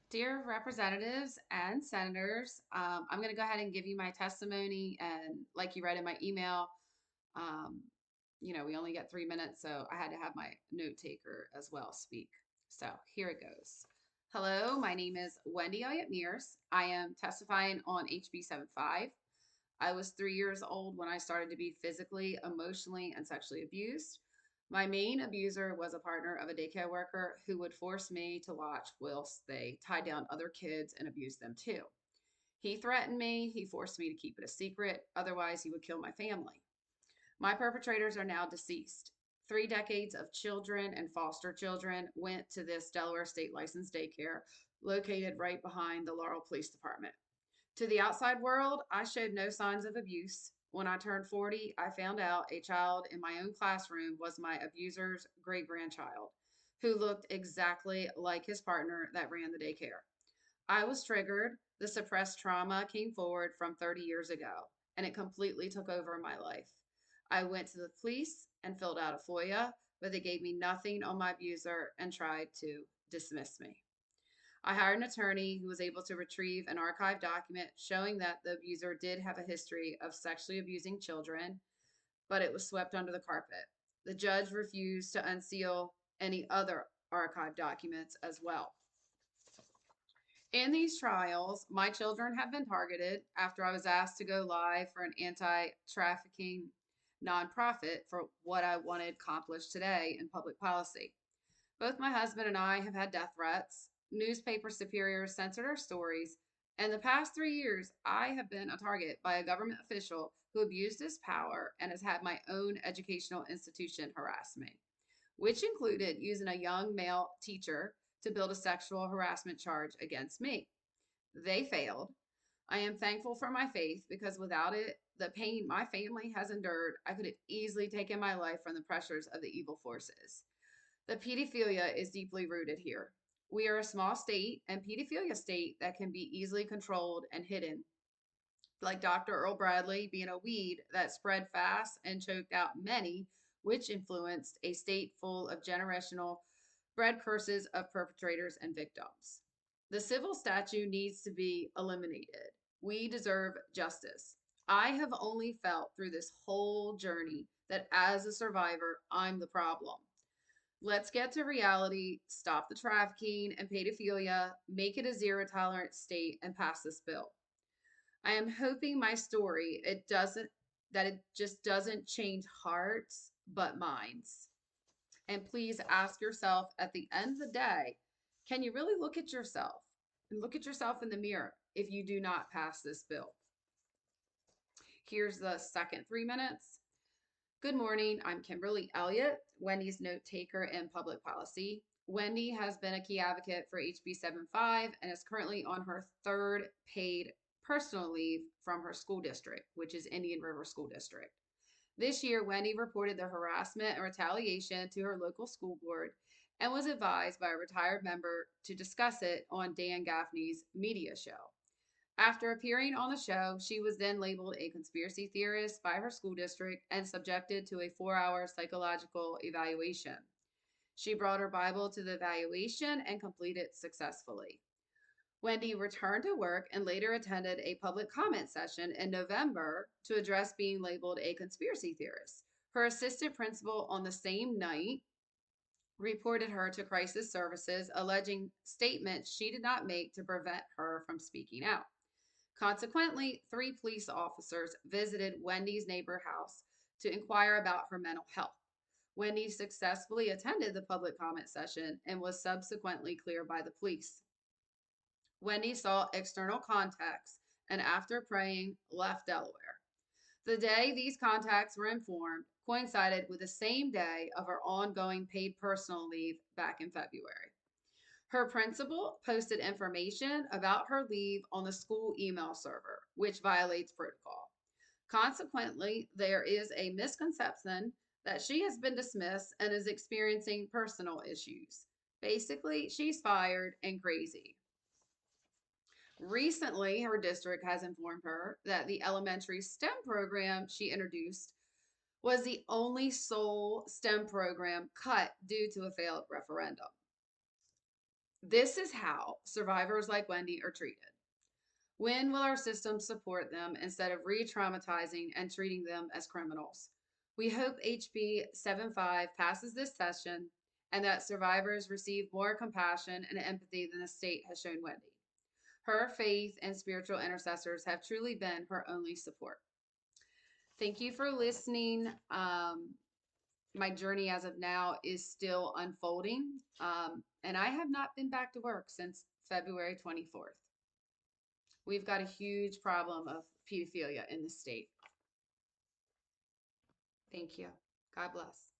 Dear representatives and senators, I'm going to go ahead and give you my testimony. And like you read in my email, um, we only get 3 minutes, so I had to have my note taker as well speak. So here it goes. Hello, my name is Wendy Elliott Mears. I am testifying on HB 75. I was 3 years old when I started to be physically, emotionally, and sexually abused. My main abuser was a partner of a daycare worker who would force me to watch whilst they tied down other kids and abused them too. He threatened me, he forced me to keep it a secret, otherwise, he would kill my family. My perpetrators are now deceased. 3 decades of children and foster children went to this Delaware state licensed daycare located right behind the Laurel Police Department. To the outside world, I showed no signs of abuse. When I turned 40, I found out a child in my own classroom was my abuser's great grandchild, who looked exactly like his partner that ran the daycare. I was triggered. The suppressed trauma came forward from 30 years ago, and it completely took over my life. I went to the police and filled out a FOIA, but they gave me nothing on my abuser and tried to dismiss me. I hired an attorney who was able to retrieve an archived document showing that the abuser did have a history of sexually abusing children, but it was swept under the carpet. The judge refused to unseal any other archived documents as well. In these trials, my children have been targeted after I was asked to go live for an anti trafficking nonprofit for what I wanted accomplished today in public policy. Both my husband and I have had death threats. Newspaper superiors censored our stories. And the past 3 years, I have been a target by a government official who abused his power and has had my own educational institution harass me, which included using a young male teacher to build a sexual harassment charge against me. They failed. I am thankful for my faith because without it, the pain my family has endured, I could have easily taken my life from the pressures of the evil forces. The pedophilia is deeply rooted here. We are a small state and pedophilia state that can be easily controlled and hidden, like Dr. Earl Bradley being a weed that spread fast and choked out many, which influenced a state full of generational bred curses of perpetrators and victims. The civil statute needs to be eliminated. We deserve justice. I have only felt through this whole journey that as a survivor, I'm the problem. Let's get to reality, stop the trafficking and pedophilia, make it a zero tolerance state, and pass this bill. I am hoping my story it just doesn't change hearts but minds. And please ask yourself at the end of the day, can you really look at yourself and look at yourself in the mirror if you do not pass this bill? Here's the second 3 minutes. Good morning. I'm Kimberly Elliott, Wendy's note taker in public policy. Wendy has been a key advocate for HB 75 and is currently on her third paid personal leave from her school district, which is Indian River School District. This year, Wendy reported the harassment and retaliation to her local school board and was advised by a retired member to discuss it on Dan Gaffney's media show. After appearing on the show, she was then labeled a conspiracy theorist by her school district and subjected to a 4 hour psychological evaluation. She brought her Bible to the evaluation and completed successfully. Wendy returned to work and later attended a public comment session in November to address being labeled a conspiracy theorist. Her assistant principal on the same night reported her to crisis services, alleging statements she did not make to prevent her from speaking out. Consequently, 3 police officers visited Wendy's neighbor house to inquire about her mental health. Wendy successfully attended the public comment session and was subsequently cleared by the police. Wendy sought external contacts and, after praying, left Delaware. The day these contacts were informed coincided with the same day of her ongoing paid personal leave back in February. Her principal posted information about her leave on the school email server, which violates protocol. Consequently, there is a misconception that she has been dismissed and is experiencing personal issues. Basically, she's fired and crazy. Recently, her district has informed her that the elementary STEM program she introduced was the only sole STEM program cut due to a failed referendum. This is how survivors like Wendy are treated. When will our system support them instead of re traumatizing and treating them as criminals? We hope HB 75 passes this session and that survivors receive more compassion and empathy than the state has shown Wendy. Her faith and spiritual intercessors have truly been her only support. Thank you for listening. My journey as of now is still unfolding, and I have not been back to work since February 24th. We've got a huge problem of pedophilia in the state. Thank you. God bless.